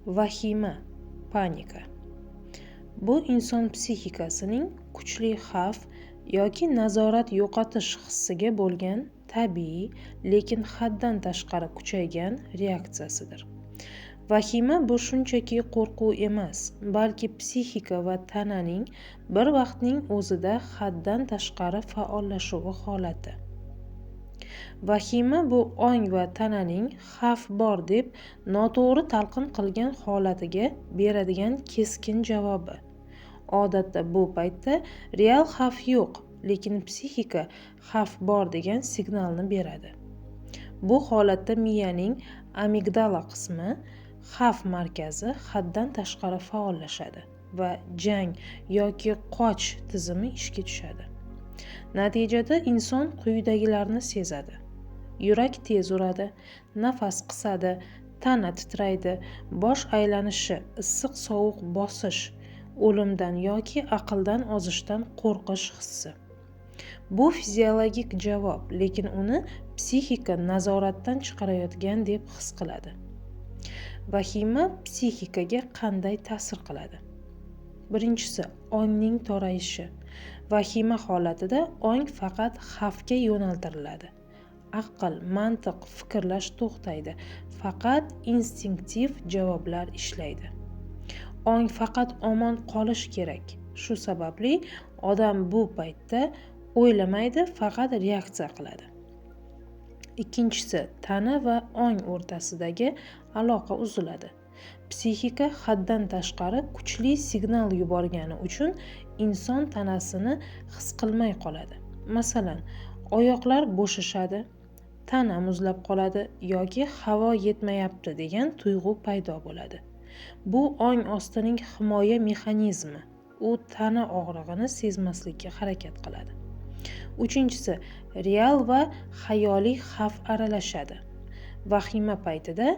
Vahima, panika. Bu inson psixikasining kuchli xavf yoki nazorat yo'qotish hissiga bo'lgan tabiiy, lekin haddan tashqari kuchaygan reaksiyasidir. Vahima bu shunchaki qo'rquv emas, balki psixika va tananing bir vaqtning o'zida haddan tashqari faollashuvi holati. Vahima bu ong va tananing xavf bor deb noto'g'ri talqin qilgan holatiga beradigan keskin javobi. Odatda bu paytda real xavf yo'q, lekin psixika xavf bor degan signalni beradi. Bu holatda miyaning amigdala qismi, xavf markazi haddan tashqari faollashadi va jang yoki qoch tizimi ishga tushadi. Natijada inson quyidagilarni sezadi. Yurak tez uradi, nafas qisadi, tana titraydi, bosh aylanishi, issiq-sovuq bosish, o'limdan yoki aqldan ozishdan qo'rqish hissi. Bu fiziologik javob, lekin uni psixika nazoratdan chiqarayotgan deb his qiladi. Vahima psixikaga qanday ta'sir qiladi? Birinchisi, ongning to'rayishi. Vahima holatida ong faqat xavfga yo'naltiriladi. Aql, mantiq, fikrlash to'xtaydi. Faqat instinktiv javoblar ishlaydi. Ong faqat omon qolish kerak. Shu sababli odam bu paytda o'ylamaydi, faqat reaksiya qiladi. Ikkinchisi, tana va ong o'rtasidagi aloqa uziladi. Psixika haddan tashqari kuchli signal yuborgani uchun inson tanasini his qilmay qoladi. Masalan, oyoqlar bo'shashadi, tana muzlab qoladi yoki havo yetmayapti degan tuyg'u paydo bo'ladi. Bu ong ostining himoya mexanizmi. U tana og'rig'ini sezmaslikka harakat qiladi. Uchinchisi, real va xayoliy xavf aralashadi. Vahima paytida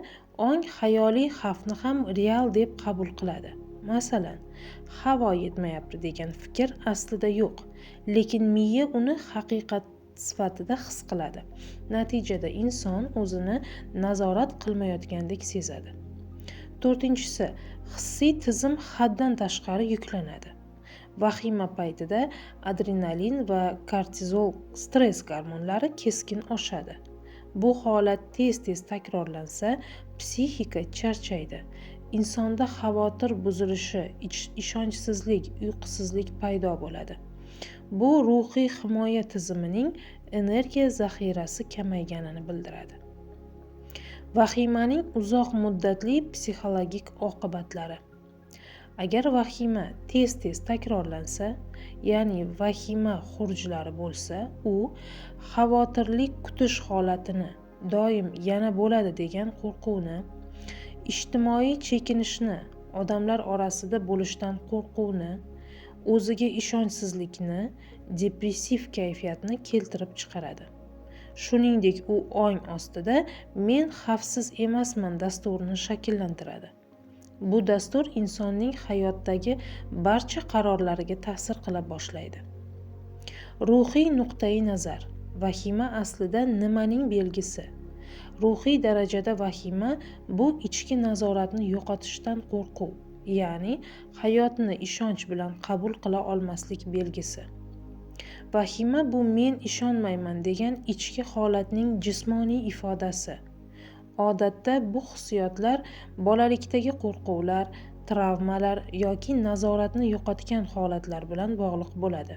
ong xayoliy xavfni ham real deb qabul qiladi. Masalan, havo yetmayapti degan fikr aslida yo'q, lekin miya uni haqiqat sifatida his qiladi. Natijada inson o'zini nazorat qilmayotgandek sezadi. To'rtinchisi, hissiy tizim haddan tashqari yuklanadi. Vahima paytida adrenalin va kortizol stress gormonlari keskin oshadi. Bu holat tez-tez takrorlansa, psixika charchaydi. Insonda xavotir buzilishi, ishonchsizlik, uyqusizlik paydo bo'ladi. Bu ruhiy himoya tizimining energiya zaxirasi kamayganini bildiradi. Vahimaning uzoq muddatli psixologik oqibatlari. Agar vahima tez-tez takrorlansa, ya'ni vahima xurujlari bo'lsa, u xavotirlik kutish holatini, doim yana bo'ladi degan qo'rquvni, ijtimoiy chekinishni, odamlar orasida bo'lishdan qo'rquvni, o'ziga ishonchsizlikni, depressiv kayfiyatni keltirib chiqaradi. Shuningdek, u ong ostida men xavfsiz emasman dasturini shakllantiradi. Bu dastur insonning hayotdagi barcha qarorlariga ta'sir qila boshlaydi. Ruhiy nuqtai nazar. Vahima aslida nimaning belgisi? Ruhiy darajada vahima bu ichki nazoratni yo'qotishdan qo'rquv, ya'ni hayotni ishonch bilan qabul qila olmaslik belgisi. Vahima bu men ishonmayman degan ichki holatning jismoniy ifodasi. Odatda bu hissiyotlar bolalikdagi qo'rquvlar, travmalar yoki nazoratni yo'qotgan holatlar bilan bog'liq bo'ladi.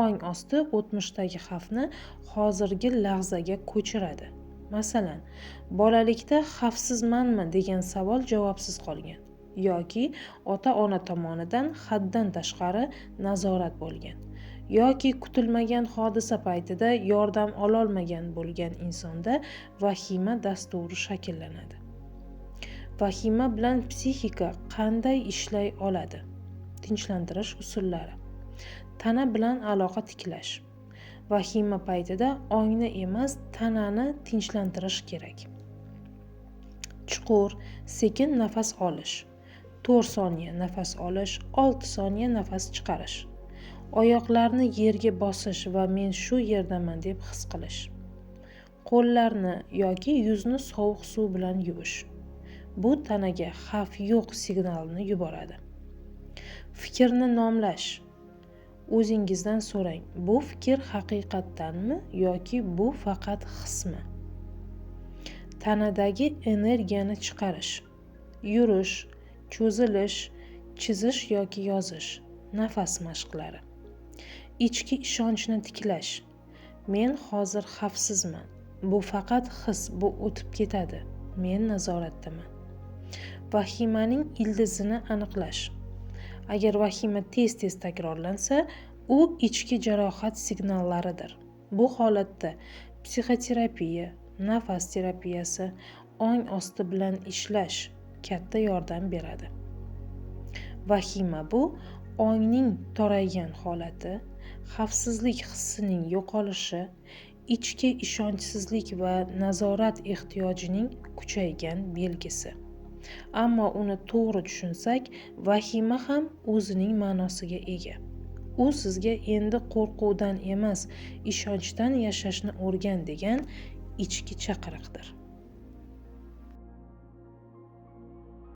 Ong osti o'tmishdagi xavfni hozirgi lahzaga ko'chiradi. Masalan, bolalikda xavfsizmanmi degan savol javobsiz qolgan yoki ota-ona tomonidan haddan tashqari nazorat bo'lgan yoki kutilmagan hodisa paytida yordam ololmagan bo'lgan insonda vahima dasturi shakllanadi. Vahima bilan psixika qanday ishlay oladi? Tinchlantirish usullari. Tana bilan aloqa tiklash. Vahima paytida ongni emas, tanani tinchlantirish kerak. Chuqur, sekin nafas olish. 4 soniya nafas olish, 6 soniya nafas chiqarish. Oyoqlarni yerga bosish va men shu yerdaman deb his qilish. Qo'llarni yoki yuzni sovuq suv bilan yuvish. bu tanaga xavf yo'q signalini yuboradi. Fikrni nomlash. O'zingizdan so'rang, bu fikr haqiqatdanmi yoki bu faqat hismi? Tanadagi energiyani chiqarish. Yurish, cho'zilish, chizish yoki yozish. Nafas mashqlari. Ichki ishonchni tiklash. Men hozir xavfsizman. Bu faqat his, bu o'tib ketadi. Men nazoratdaman. Vahimaning ildizini aniqlash. Agar vahima tez-tez takrorlansa, u ichki jarohat signallaridir. Bu holatda psixoterapiya, nafas terapiyasi, ong osti bilan ishlash katta yordam beradi. Vahima bu ongning toraygan holati, xavfsizlik hissining yo'qolishi, ichki ishonchsizlik va nazorat ehtiyojining kuchaygan belgisi. Ammo uni to'g'ri tushunsak, vahima ham o'zining ma'nosiga ega. U sizga endi qo'rquvdan emas, ishonchdan yashashni o'rgan degan ichki chaqiriqdir.